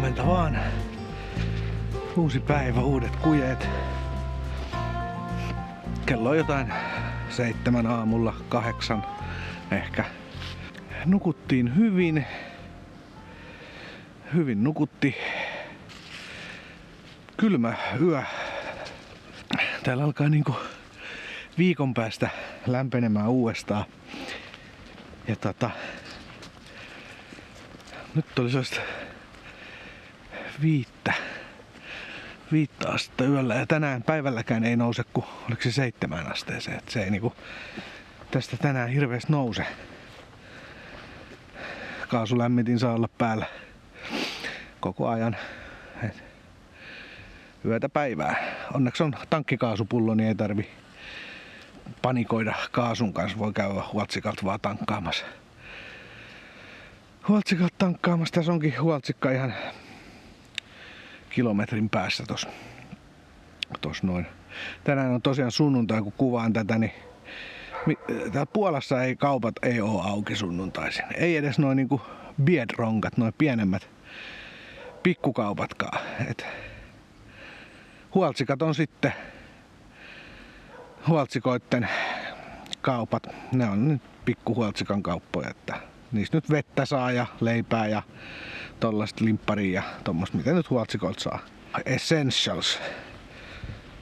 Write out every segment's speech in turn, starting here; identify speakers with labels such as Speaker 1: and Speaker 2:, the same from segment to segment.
Speaker 1: Huomenta vaan. Uusi päivä, uudet kujeet. Kello on jotain 7 aamulla, 8 ehkä. Nukuttiin hyvin. Hyvin nukutti. Kylmä yö. Täällä alkaa niinku viikon päästä lämpenemään uudestaan. Ja nyt oli sellaista 5 astetta yöllä ja tänään päivälläkään ei nouse kuin oliko se 7 asteeseen. Et se ei niinku tästä tänään hirveästi nouse. Kaasulämmitin saa olla päällä koko ajan. Et yötä päivää. Onneksi on tankkikaasupullo, niin ei tarvi panikoida kaasun kanssa. Voi käydä Huoltsikalta vaan tankkaamassa. Huoltsikalta tankkaamassa. Tässä onkin Huoltsikka ihan kilometrin päässä tos noin. Tänään on tosiaan sunnuntai, kun kuvaan tätä, niin täällä Puolassa ei kaupat ei oo auki sunnuntaisin. Ei edes noin niinku biedronkat, noin pienemmät pikkukaupatkaan. Et Huoltsikat on sitten Huoltsikoitten kaupat. Ne on nyt pikkuhuoltsikan kauppoja, että niistä nyt vettä saa ja leipää ja tollaista limpparia ja tommoista, mitä nyt Huoltsikoilta saa. Essentials.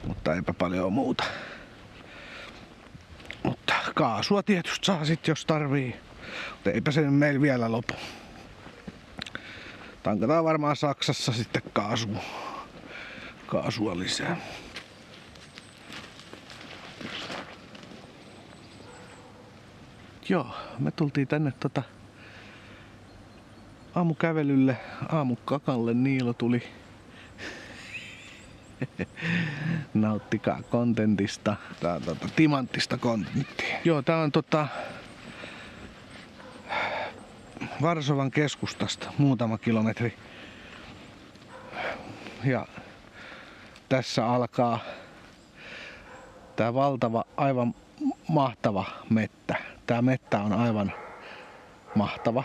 Speaker 1: Mutta eipä paljon muuta. Mutta kaasua tietysti saa sit jos tarvii. Mutta eipä se meillä vielä lopu. Tankataan varmaan Saksassa sitten kaasua lisää. Joo, me tultiin tänne aamukävelylle, aamukakalle. Niilo tuli. Nauttikaa kontentista. Tää on timanttista kontenttia. Joo, tää on Varsovan keskustasta muutama kilometri. Ja tässä alkaa tää valtava, aivan mahtava mettä. Tää mettä on aivan mahtava.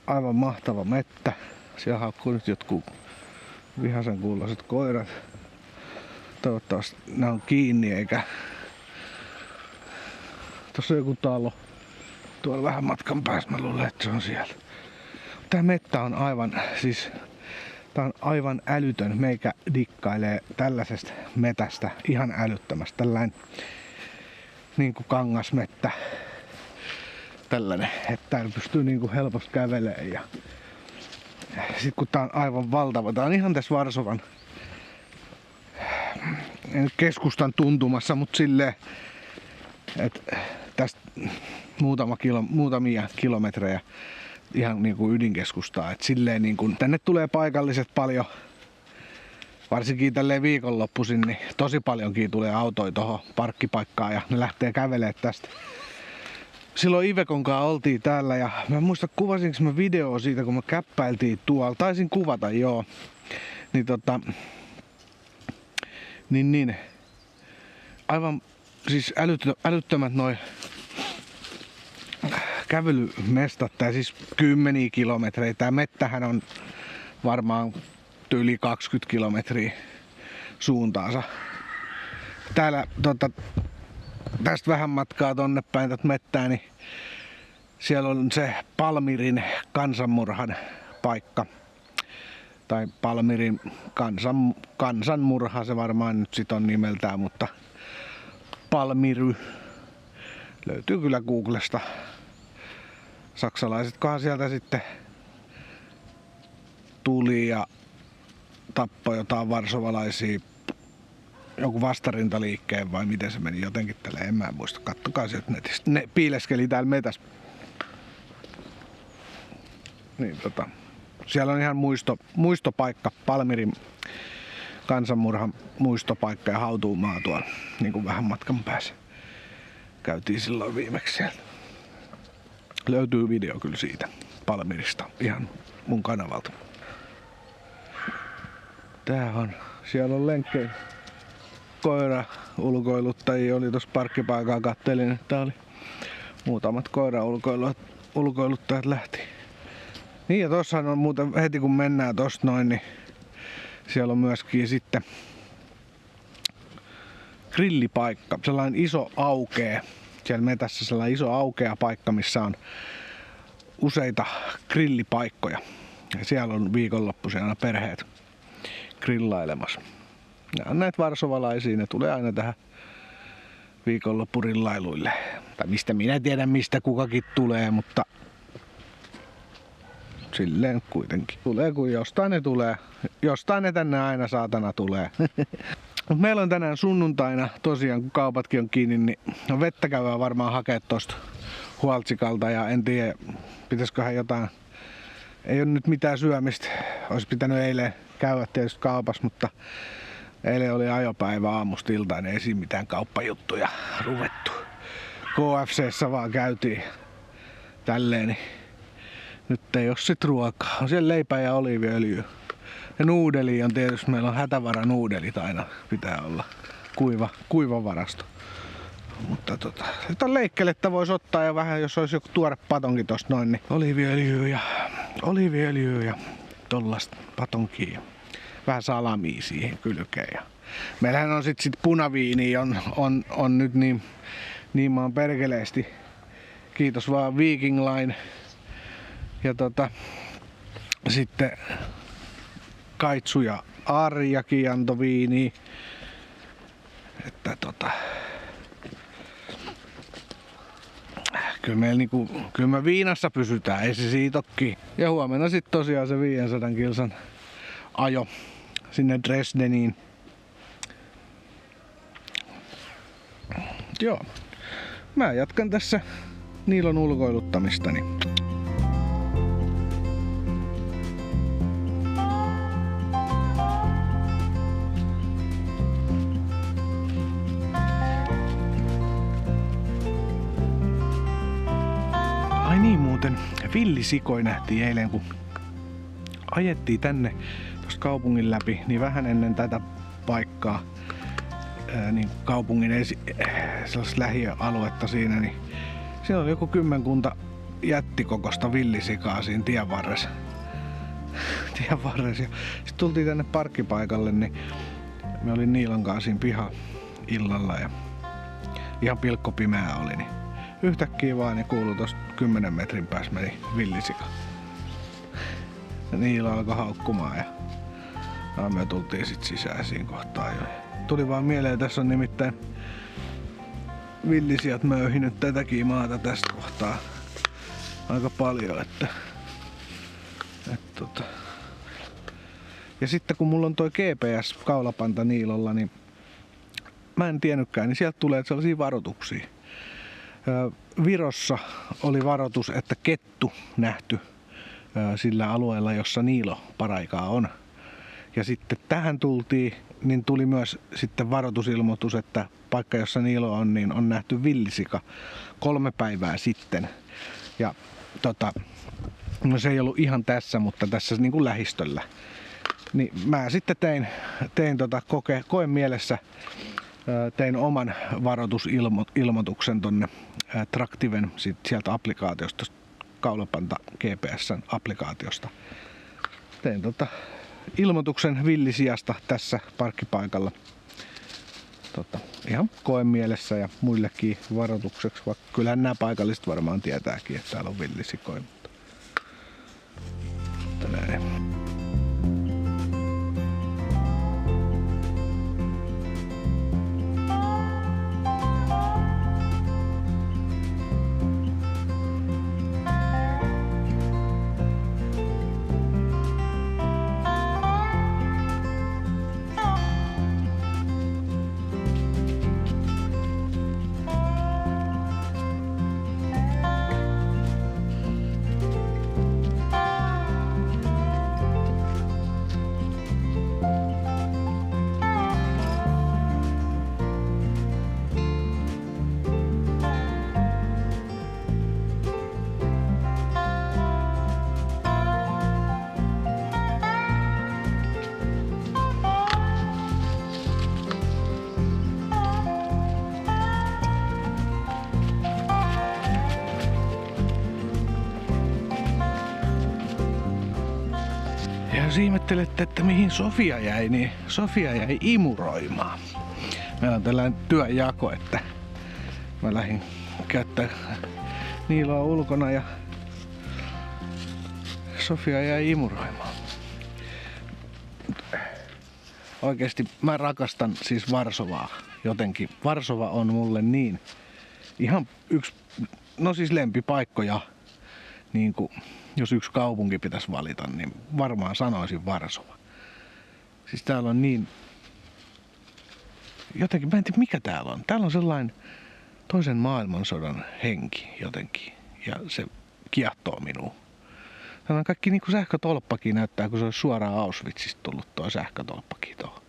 Speaker 1: Aivan mahtava mettä. Siellä haukkuu nyt jotkut vihasen kuuloiset koirat. Toivottavasti ne on kiinni eikä... Tossa on joku talo. Tuolla vähän matkan päässä, mä luulen, että se on siellä. Tää mettä on aivan, tää on aivan älytön. Meikä dikkailee tällaisesta metästä ihan älyttömästi. Tällainen niinku kangasmettä. Tällainen, että täällä pystyy niinku helposti kävelemään. Ja sit kun tää on aivan valtava, tää on ihan tässä Varsovan keskustan tuntumassa, mutta silleen, että tästä muutamia kilometrejä ihan niinku ydinkeskustaa. Et silleen niinku, tänne tulee paikalliset paljon, varsinkin tälleen viikonloppuisin, niin tosi paljonkin tulee autoja tohon parkkipaikkaan ja ne lähtee kävelemään tästä. Silloin Ivekon kanssa oltiin täällä ja mä en muista kuvasinko mä videoa siitä, kun me käppäiltiin tuolla. Taisin kuvata, joo. Niin. Aivan siis älyttömät noi kävelymestat, tää siis 10 kilometrejä. Tää mettähän on varmaan yli 20 kilometriä suuntaansa. Täällä tästä vähän matkaa tonne päin tätä mettää, niin siellä on se Palmirin kansanmurhan paikka. Tai Palmirin kansanmurha se varmaan nyt sit on nimeltään, mutta Palmiry löytyy kyllä Googlesta. Saksalaisetkohan sieltä sitten tuli ja tappoi jotain varsovalaisia, joku vastarintaliikkeen vai miten se meni jotenkin tälle, en mä muista. Kattokaa sieltä netistä. Ne piileskeli täällä metässä. Niin siellä on ihan muistopaikka, Palmirin kansanmurhan muistopaikka ja hautuumaa tuolla niin kuin vähän matkan päässä. Käytiin silloin viimeksi siellä. Löytyy video kyllä siitä Palmirista ihan mun kanavalta. Tää on, siellä on lenkkejä. Koira ulkoiluttajia oli tuossa parkkipaikalla, kattelin, että oli muutamat koira-ulkoiluttajat lähti. Niin ja tossahan on muuten heti kun mennään tosta noin, niin siellä on myöskin sitten grillipaikka. Sellainen iso aukea. Siellä metässä sellainen iso aukea paikka, missä on useita grillipaikkoja. Ja siellä on viikonloppuisin aina perheet grillailemassa. Nämä on näitä varsovalaisia, ne tulee aina tähän viikonloppurillailuille. Tai mistä minä tiedän, mistä kukakin tulee, mutta silleen kuitenkin. Tulee kun jostain ne tulee. Jostain ne tänne aina saatana tulee. Mut meillä on tänään sunnuntaina, tosiaan kun kaupatkin on kiinni, niin vettä käydään varmaan hakea tosta Huoltsikalta ja en tiedä, pitäisiköhän jotain. Ei ole nyt mitään syömistä. Olisi pitänyt eilen käydä tietysti kaupassa, mutta eilen oli ajopäivä aamusta iltaan, ei siinä mitään kauppajuttuja ruvettu. KFC:ssä vaan käytiin tälleen, niin nyt ei oo sit ruokaa. On siellä leipää ja oliiviöljyä. Ja nuudeli on tietysti, meillä on hätävaranuudelit aina pitää olla. Kuiva varasto. Mutta jotain leikkelettä voisi ottaa ja vähän, jos olisi joku tuore patonki tosta noin, niin oliiviöljyä ja tollasta patonkia. Vähän salamia siihen kylkeen. Ja meillähän on sit punaviini on nyt niin maan perkeleesti. Kiitos vaan Viking Line. Ja sitten Kaitsu ja Arjakin antoi viiniä. Että kyllä me viinassa pysytään, ei se siitä ookin. Ja huomenna sitten tosiaan se 500 kilsan ajo sinne Dresdeniin. Joo. Mä jatkan tässä Niilon ulkoiluttamistani. Ai niin muuten, villisikoi nähtiin eilen kun ajettiin tänne tuosta kaupungin läpi, niin vähän ennen tätä paikkaa niin kaupungin sellaista lähiöaluetta siinä, niin siellä oli joku kymmenkunta jättikokosta villisikaa siinä tien varressa. Sitten tultiin tänne parkkipaikalle, niin me olin Niilon kanssa siinä piha illalla ja ihan pilkkopimeää oli, niin yhtäkkiä vaan niin kuului tosta 10 metrin päässä meni villisika. Ja Niilo alkoi haukkumaan ja me tultiin sit sisään siinä kohtaa jo. Tuli vaan mieleen, tässä on nimittäin villisijat möyhinyt tätäkin maata tästä kohtaa aika paljon, että Ja sitten kun mulla on toi GPS-kaulapanta Niilolla, niin mä en tiennytkään, niin sieltä tulee sellaisia varoituksia. Virossa oli varoitus, että kettu nähty sillä alueella, jossa Niilo paraikaa on. Ja sitten tähän tultiin, niin tuli myös sitten varoitusilmoitus, että paikka jossa Niilo on, niin on nähty villisika 3 päivää sitten. Ja no se ei ollut ihan tässä, mutta tässä niin kuin lähistöllä. Niin mä sitten tein koen mielessä, tein oman varoitusilmoituksen tonne Tractiven sieltä applikaatiosta, kaulapanta GPS:n applikaatiosta. Tein ilmoituksen villisijasta tässä parkkipaikalla. Ihan koen mielessä ja muillekin varoitukseksi, vaikka kyllähän nämä paikalliset varmaan tietääkin, että täällä on villisikoja. Mutta näin. Jos ihmettelette, että mihin Sofia jäi, niin Sofia jäi imuroimaan. Meillä on tällainen työjako, että mä lähdin käyttää Niiloa ulkona ja Sofia jäi imuroimaan. Oikeesti mä rakastan siis Varsovaa jotenkin. Varsova on mulle niin ihan yksi, no siis lempipaikkoja. Niin kuin, jos yksi kaupunki pitäisi valita, niin varmaan sanoisin Varsova. Siis täällä on niin jotenkin, mä en tiedä mikä täällä on. Täällä on sellainen toisen maailmansodan henki jotenkin. Ja se kiehtoo minua. Täällä on kaikki niin kuin sähkötolppakin näyttää, kun se olisi suoraan Auschwitzista tullut tuo sähkötolppakin tuohon.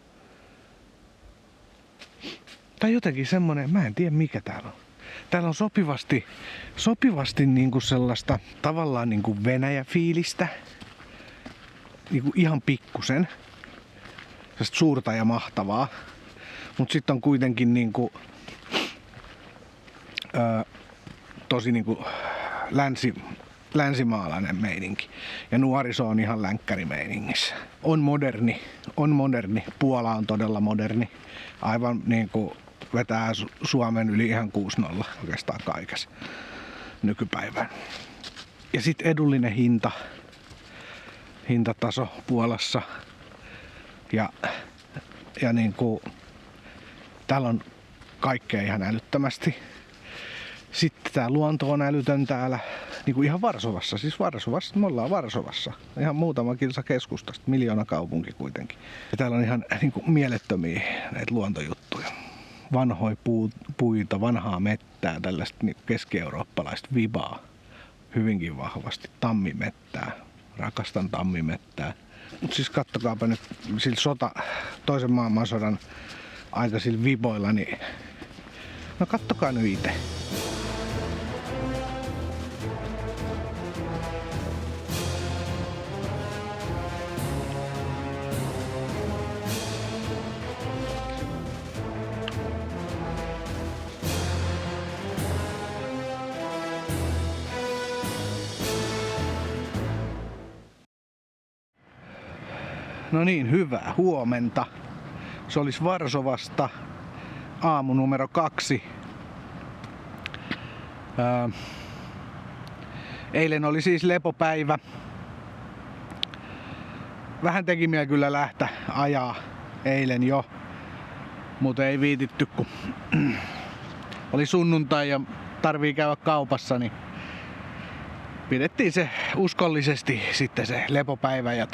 Speaker 1: Tai jotenkin semmonen, mä en tiedä mikä täällä on. Täällä on sopivasti niinku sellaista tavallaan niinku Venäjä-fiilistä. Niinku ihan pikkusen. Sellaista suurta ja mahtavaa. Mut sitten on kuitenkin niinku, tosi niinku länsimaalainen meininki. Ja nuoriso on ihan länkkärimeiningissä. On moderni. Puola on todella moderni. Aivan niinku vetää Suomen yli ihan 6-0 oikeastaan kaikessa nykypäivään. Ja sit edullinen hintataso Puolassa. Ja niinku täällä on kaikkea ihan älyttömästi. Sitten tää luonto on älytön täällä. Niinku ihan Varsovassa. Siis Varsovassa, me ollaan Varsovassa. Ihan muutama kilsa keskustasta. 1 kaupunki kuitenkin. Ja täällä on ihan niinku mielettömiä näitä luontojuttuja. Vanhoja puita, vanhaa mettää, tällaista keski-eurooppalaista vibaa hyvinkin vahvasti. Tammimettää. Rakastan tammimettää. Mut siis kattokaapa nyt sillä toisen maailmansodan aikaisilla viboilla, niin no kattokaa nyt itse. No niin, hyvää huomenta. Se olisi Varsovasta aamu numero 2. Eilen oli siis lepopäivä. Vähän teki mieli kyllä lähteä ajaa eilen jo, mutta ei viititty, kun oli sunnuntai ja tarvii käydä kaupassa, niin pidettiin se uskollisesti sitten se lepopäivä ja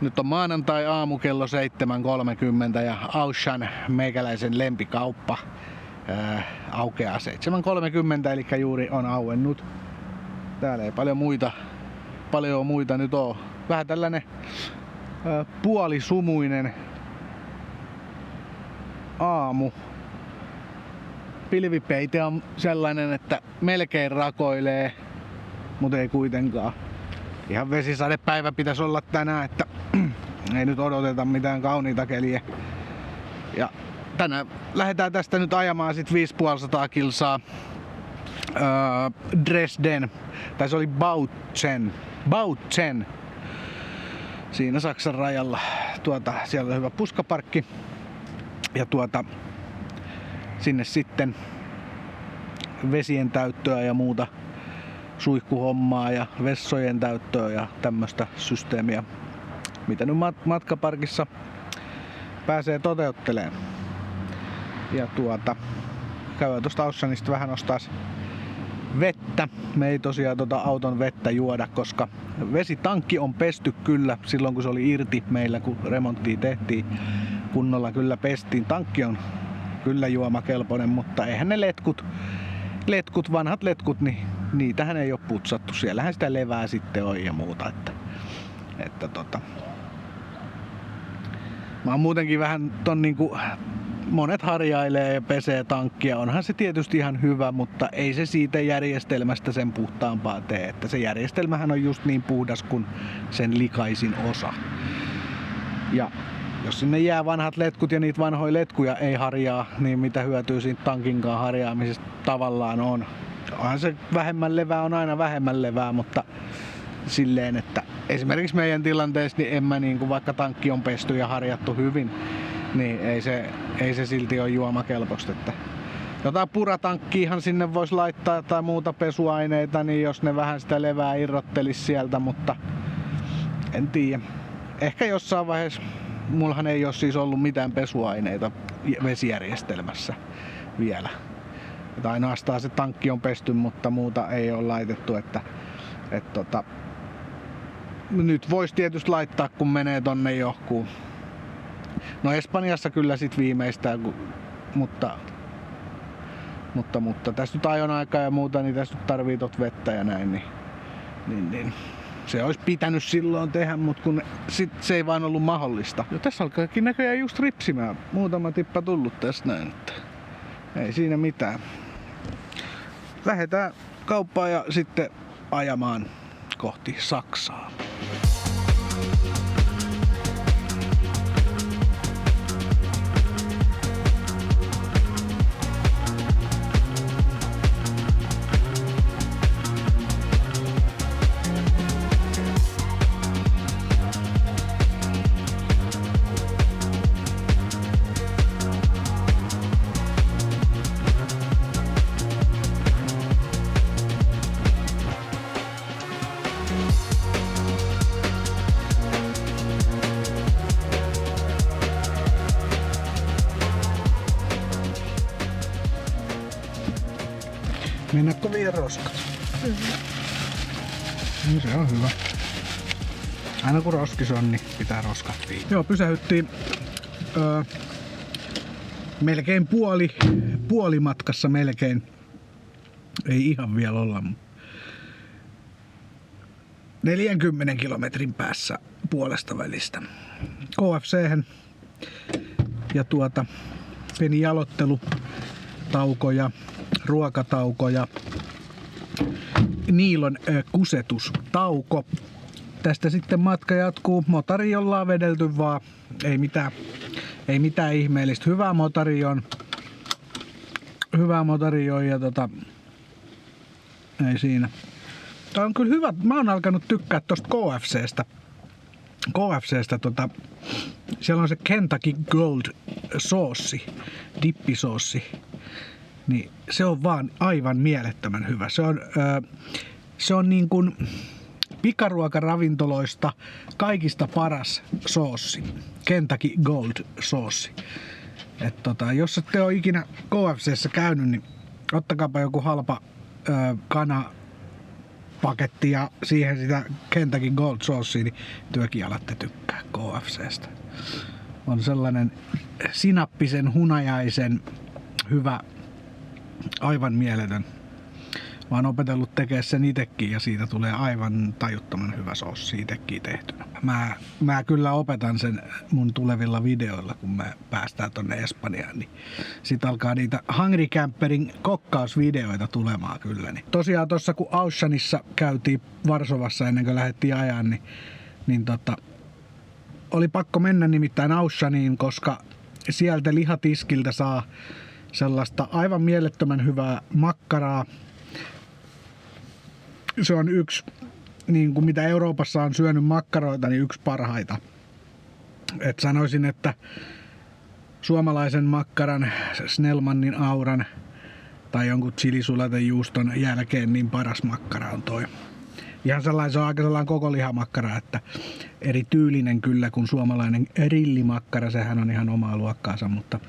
Speaker 1: nyt on maanantai aamu kello 7.30 ja Auchan meikäläisen lempikauppa aukeaa 7.30, eli juuri on auennut. Täällä ei paljon muita nyt oo. Vähän tällainen puolisumuinen aamu. Pilvipeite on sellainen, että melkein rakoilee, mutta ei kuitenkaan. Ihan vesisadepäivä pitäisi olla tänään, että ei nyt odoteta mitään kauniita keliä. Ja tänään lähdetään tästä nyt ajamaan sit 550 kilsaa Dresden, tai se oli Bautzen. Siinä Saksan rajalla. Siellä on hyvä puskaparkki. Ja sinne sitten vesien täyttöä ja muuta suihkuhommaa ja vessojen täyttöä ja tämmöstä systeemiä, mitä nyt matkaparkissa pääsee toteuttelemaan. Ja käydään tuosta Auchanista vähän ostais vettä. Me ei tosiaan auton vettä juoda, koska vesitankki on pesty kyllä silloin kun se oli irti meillä, kun remonttia tehtiin. Kunnolla kyllä pestiin. Tankki on kyllä juomakelpoinen, mutta eihän ne vanhat letkut, niin niitähän ei ole putsattu. Siellähän sitä levää sitten on ja muuta. Mä oon muutenkin vähän niinku, monet harjailee ja pesee tankkia. Onhan se tietysti ihan hyvä, mutta ei se siitä järjestelmästä sen puhtaampaa tee. Että se järjestelmähän on just niin puhdas kuin sen likaisin osa. Ja jos sinne jää vanhat letkut ja niitä vanhoja letkuja ei harjaa, niin mitä hyötyä siitä tankinkaan harjaamisesta tavallaan on. Onhan se vähemmän levää on aina vähemmän levää, mutta silleen, että esimerkiksi meidän tilanteessa niin en mä niinku, vaikka tankki on pesty ja harjattu hyvin, niin ei se silti ole juomakelpoista. Että jotain puratankkiahan sinne voisi laittaa tai muuta pesuaineita, niin jos ne vähän sitä levää irrottelisi sieltä, mutta en tiedä. Ehkä jossain vaiheessa, mullahan ei ole siis ollut mitään pesuaineita vesijärjestelmässä vielä. Että ainoastaan se tankki on pesty, mutta muuta ei ole laitettu, että nyt voisi tietysti laittaa, kun menee tonne johkuun. No Espanjassa kyllä sit viimeistään, mutta tässä nyt ajon aikaa ja muuta, niin tässä nyt tarvii tot vettä ja näin, niin se olisi pitänyt silloin tehdä, mutta kun se ei vaan ollut mahdollista. Ja tässä alkaakin näköjään just ripsimään. Muutama tippa tullut tästä näin, että ei siinä mitään. Lähdetään kauppaan ja sitten ajamaan kohti Saksaa. Mennäkö vielä roskat? No se on hyvä. Aina kun roskis on, niin pitää roskat viin. Joo, pysähyttiin melkein puolimatkassa melkein. Ei ihan vielä olla. 40 kilometrin päässä puolesta välistä. KFC:hen ja pieni jalottelu, taukoja, ruokataukoja, Niilon kusetustauko. Tästä sitten matka jatkuu. Motari ollaan vedelty vaan. Ei mitään ihmeellistä. Hyvä motari on ja ei siinä. Tää on kyllä hyvä. Mä oon alkanut tykkää tosta KFCstä siellä on se Kentucky Gold soossi, dippisoossi. Niin se on vaan aivan mielettömän hyvä. Se on niin kuin pikaruokaravintoloista kaikista paras soossi. Kentucky Gold soossi. Jos ette ole ikinä KFC:ssä käynyt, niin ottakaapa joku halpa kanapaketti ja siihen sitä Kentucky Gold soossia, niin työkin alatte tykkää KFC:stä. On sellainen sinappisen, hunajaisen, hyvä, aivan mieletön. Mä oon opetellut tekemään sen itekin ja siitä tulee aivan tajuttoman hyvä soossi itekin tehtynä. Mä kyllä opetan sen mun tulevilla videoilla, kun me päästään tonne Espanjaan. Niin sit alkaa niitä Hungry Camperin kokkausvideoita tulemaan kyllä. Niin. Tosiaan tossa kun Auchanissa käytiin Varsovassa ennen kuin lähdettiin ajan, niin oli pakko mennä nimittäin Auchaniin, koska sieltä lihatiskiltä saa sellaista aivan mielettömän hyvää makkaraa. Se on yksi, niin kuin mitä Euroopassa on syönyt makkaroita, niin yksi parhaita. Et sanoisin, että suomalaisen makkaran, Snellmanin auran tai jonkun chilisulatejuuston jälkeen niin paras makkara on toi. Ihan sellainen, se on aika sellainen koko lihamakkara, että eri tyylinen kyllä kuin suomalainen rillimakkara, sehän on ihan omaa luokkaansa, mutta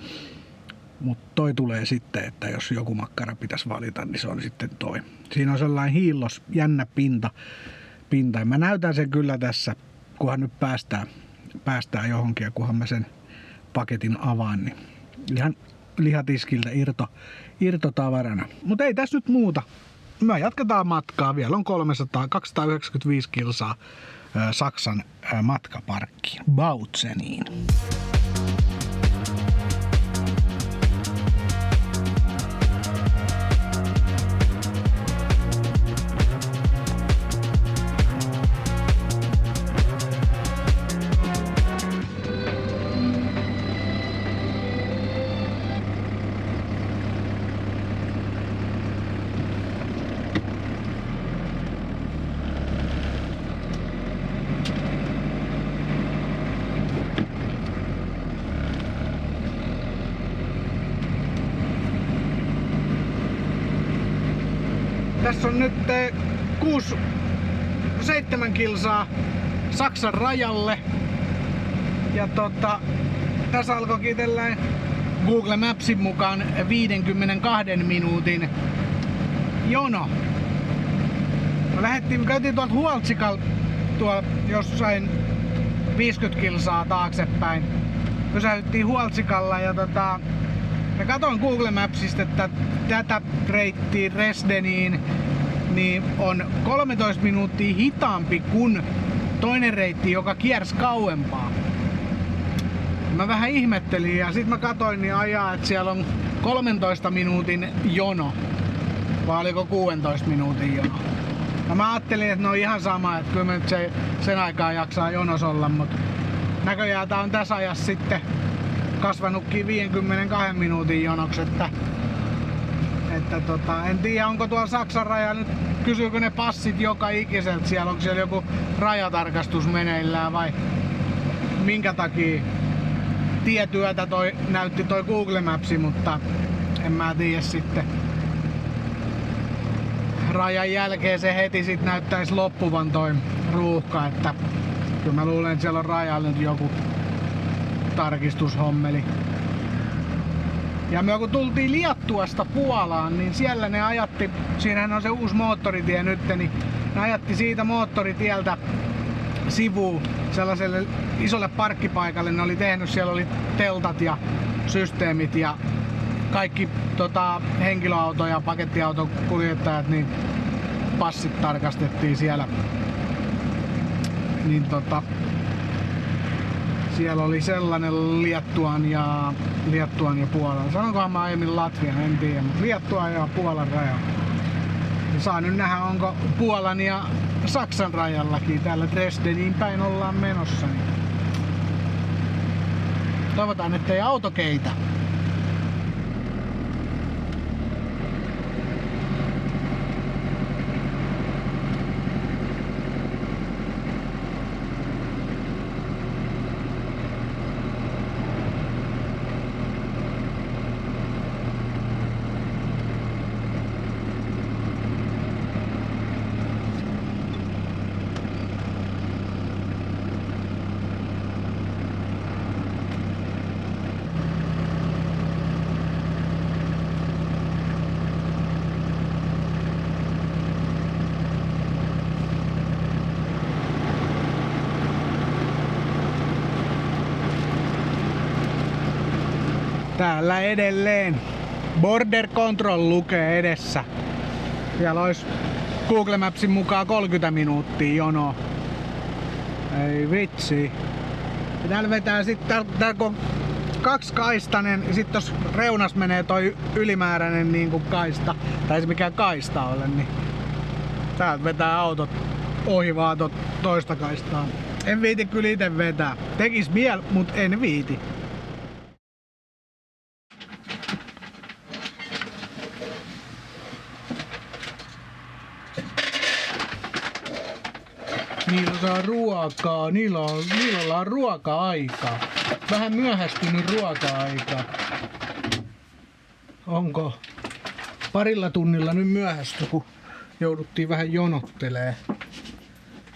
Speaker 1: toi tulee sitten, että jos joku makkara pitäisi valita, niin se on sitten toi. Siinä on sellainen hiillos, jännä pinta. Mä näytän sen kyllä tässä, kunhan nyt päästään johonkin ja kunhan mä sen paketin avaan, niin ihan lihatiskiltä irtotavarana. Mutta ei tässä nyt muuta. Me jatketaan matkaa. Vielä on 295 kilsaa Saksan matkaparkkiin. Bautzeniin. Tässä on nyt 7 kilsaa Saksan rajalle. Ja tässä alkoikin tällainen Google Mapsin mukaan 52 minuutin jono. Me käytiin tuolta Huoltsikalla tuolla jossain 50 kilsaa taaksepäin. Pysähdyttiin Huoltsikalla ja mä katsoin Google Mapsista, että tätä reittiä Dresdeniin niin on 13 minuuttia hitaampi kuin toinen reitti, joka kiersi kauempaa. Mä vähän ihmettelin ja sit mä katsoin niin ajaa, että siellä on 13 minuutin jono. Vai oliko 16 minuutin jono? No mä ajattelin, että ne on ihan sama, että kyllä mä nyt sen aikaa jaksaa jonos olla, mutta näköjään tää on tässä ajassa sitten kasvanutkin 52 minuutin jonoksi, että en tiedä onko tuolla Saksan raja nyt, kysyykö ne passit joka ikiseltä siellä, onko siellä joku rajatarkastus meneillään vai minkä takia tietyötä näytti toi Google Mapsi, mutta en mä tiedä sitten. Rajan jälkeen se heti sit näyttäisi loppuvan toi ruuhka, että kyllä mä luulen, että siellä on rajalla nyt joku tarkistushommeli. Ja me kun tultiin Liettuasta Puolaan, niin siellä ne ajatti, siinähän on se uusi moottoritie nyt, niin ne ajatti siitä moottoritieltä sivuun sellaiselle isolle parkkipaikalle. Ne oli tehnyt, siellä oli teltat ja systeemit ja kaikki henkilöauto- ja pakettiautokuljettajat, niin passit tarkastettiin siellä. Niin siellä oli sellainen Liettuan ja Puolan. Sanonkohan mä aiemmin Latvian, en tiedä, mutta Liettuan ja Puolan raja. Ja saa nyt nähdä, onko Puolan ja Saksan rajallakin. Täällä Dresdeniin päin ollaan menossa. Niin toivotaan, ettei auto keitä. Täällä edelleen Border Control lukee edessä. Siellä olisi Google Mapsin mukaan 30 minuuttia jonoa. Ei vitsi. Ja täällä vetää sitten, täällä on kaksikaistainen ja sitten tossa reunas menee toi ylimääräinen niinku kaista. Tai ei se mikään kaista ole, niin täältä vetää autot ohi vaan toista kaistaa. En viiti kyllä ite vetää. Tekis miel, mut en viiti. Niillä saa ruokaa, niillä on ruoka-aikaa. Vähän myöhästynyt ruoka-aika. Onko parilla tunnilla nyt myöhästy, kun jouduttiin vähän jonottelee.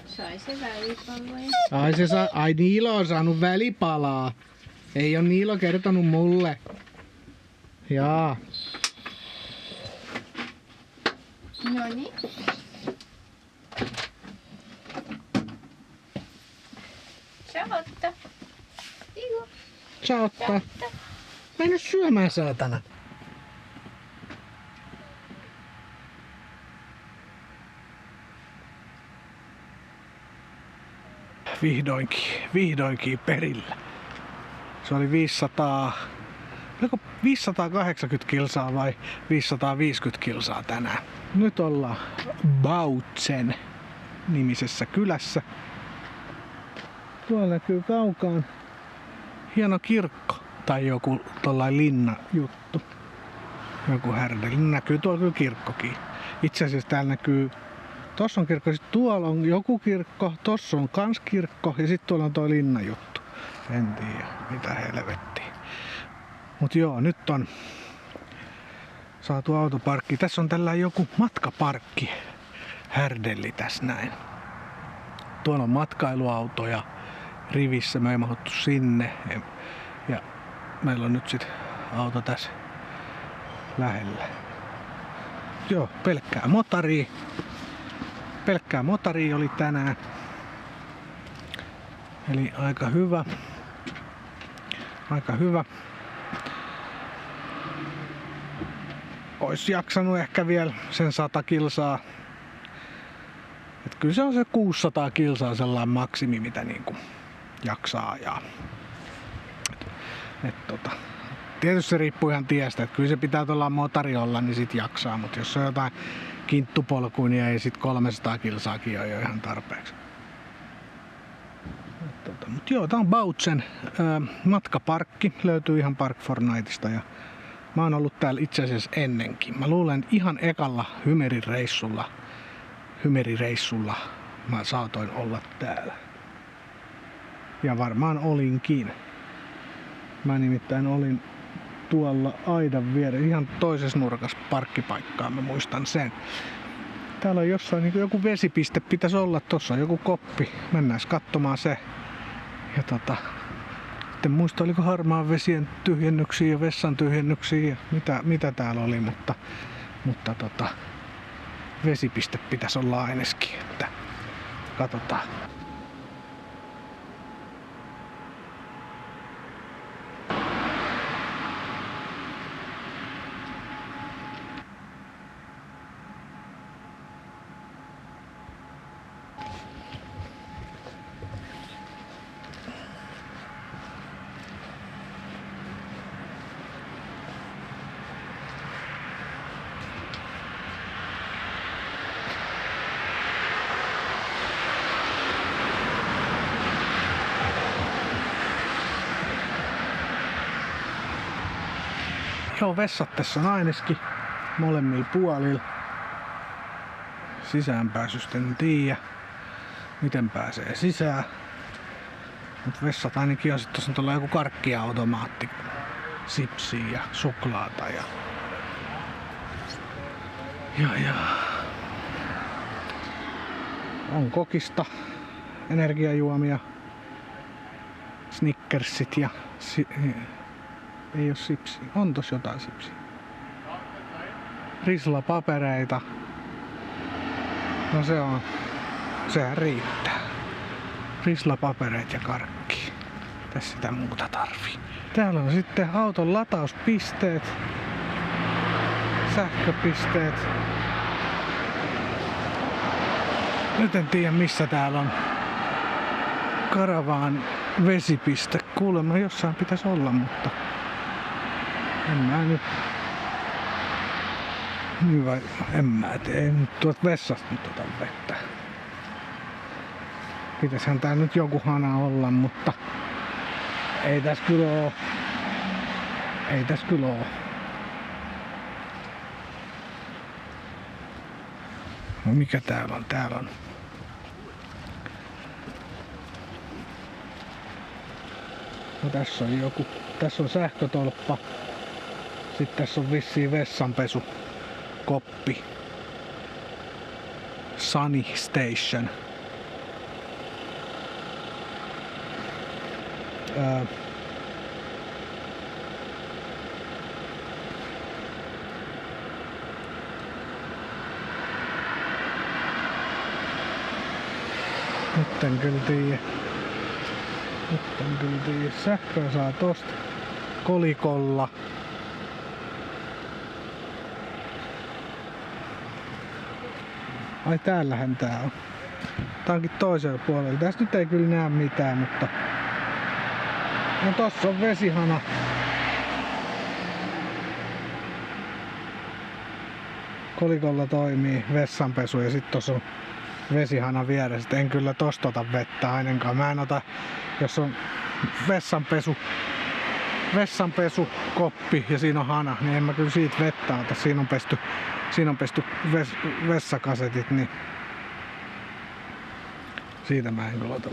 Speaker 2: Sai se välipaloja.
Speaker 1: Ai Niilo on saanut välipalaa. Ei oo Niilo kertonut mulle. Jaa.
Speaker 2: Noniin. Ciaotta. Igo.
Speaker 1: Ciaotta. Mennä syömään, saatana. Vihdoinkin perillä. Se oli 580 kilsaa vai 550 kilsaa tänään. Nyt ollaan Bautzen nimisessä kylässä. Tuolla näkyy kaukaan hieno kirkko tai joku tollain linna juttu. Joku härdeli. Näkyy tuolla kyllä kirkkokin. Itse asiassa täällä näkyy, tossa on kirkko, sit tuolla on joku kirkko, tossa on kans kirkko ja sitten tuolla on toi linna juttu. En tiedä mitä helvettiä. Mut joo, nyt on saatu autoparkki. Tässä on tällä joku matkaparkki härdelli tässä näin. Tuolla on matkailuautoja rivissä, me ei mahduttu sinne. Ja meillä on nyt sit auto tässä lähellä. Joo, pelkkää motaria. Pelkkää motaria oli tänään. Eli aika hyvä. Aika hyvä. Ois jaksanut ehkä vielä sen 100 kilsaa. Et kyllä se on se 600 kilsaa sellainen maksimi, mitä niinku jaksaa ajaa. Tietysti se riippuu ihan tiestä, että kyllä se pitää tuolla motari olla, niin sit jaksaa, mutta jos on jotain kinttupolkuja, niin ei sit 300 kilsaakin ole jo ihan tarpeeksi. Mut joo, tää on Bautzen matkaparkki, löytyy ihan Park4Nightista ja mä oon ollut täällä itse asiassa ennenkin. Mä luulen ihan ekalla Hymerireissulla mä saatoin olla täällä. Ja varmaan olinkin. Mä nimittäin olin tuolla aidan vieressä, ihan toisessa nurkassa parkkipaikkaa, mä muistan sen. Täällä on jossain niin joku vesipiste pitäisi olla, tossa on joku koppi, mennään katsomaan se. Ja en muista oliko harmaan vesien tyhjennyksiä ja vessan tyhjennyksiä ja mitä täällä oli, mutta vesipiste pitäisi olla ainakin, että katsotaan. Joo, vessat tässä on ainakin molemmilla puolilla. Sisäänpääsystä en tiedä, miten pääsee sisään. Mut vessat ainakin on, sit tossa on tuolla joku karkkiautomaatti, sipsiä ja suklaata ja on kokista, energiajuomia, Snickersit ja ei oo sipsiä. On tossa jotain sipsiä. Rislapapereita. No sehän riittää. Rislapapereita ja karkki. Tässä sitä muuta tarvii. Täällä on sitten auton latauspisteet. Sähköpisteet. Nyt en tiedä missä täällä on Karavaan vesipiste. Kuulemma jossain pitäisi olla, mutta en mä nyt. Hyvä, en mä tee. Nyt tuolta vessasta nyt otan vettä. Pitäisihän tää nyt joku hana olla, mutta ei tässä kyllä oo. Ei tässä kyllä oo. No mikä täällä on? Täällä on. No tässä on joku. Tässä on sähkötolppa. Sitten tässä on vissiin vessanpesukoppi. Sunny Station. Nyt en kyllä tiedä. Sähköä saa tosta kolikolla. Ai täällähän tää on. Tää onkin toisella puolella. Tästä nyt ei kyllä näe mitään, mutta no tossa on vesihana. Kolikolla toimii vessanpesu ja sit tossa on vesihana vieressä. En kyllä tosta ota vettä ainakaan. Mä en ota, jos on vessanpesukoppi ja siinä on hana, niin en mä kyllä siitä vettä ota. Siinä on pesty vessakasetit, niin siitä mä en kyllä ota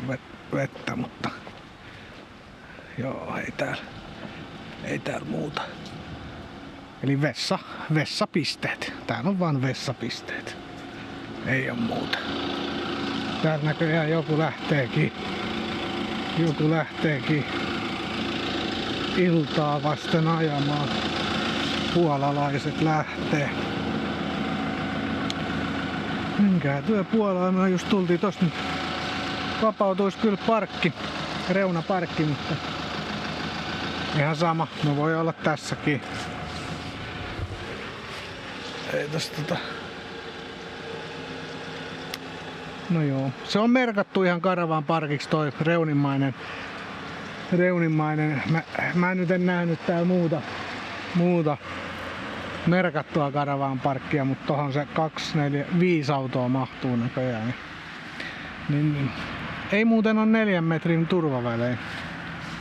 Speaker 1: vettä, mutta joo, ei täällä muuta. Eli vessapisteet. Täällä on vaan vessapisteet. Ei oo muuta. Täällä näköjään joku lähteekin iltaa vasten ajamaan. Puolalaiset lähtee. Menkää työ Puolaan. Me just tultiin tosta nyt. Vapautuisi kyllä reunaparkki, mutta ihan sama. No voi olla tässäkin. Ei tosta No joo, se on merkattu ihan Karavan parkiksi toi reunimmainen. Mä nyt en nähnyt täällä muuta merkattua Karavan parkkia, mutta tohon se 2, 4, 5 autoa mahtuu näköjään. Niin. Ei muuten on 4 metrin turvavälein.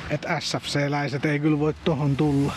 Speaker 1: Et SFC-läiset ei kyllä voi tohon tulla.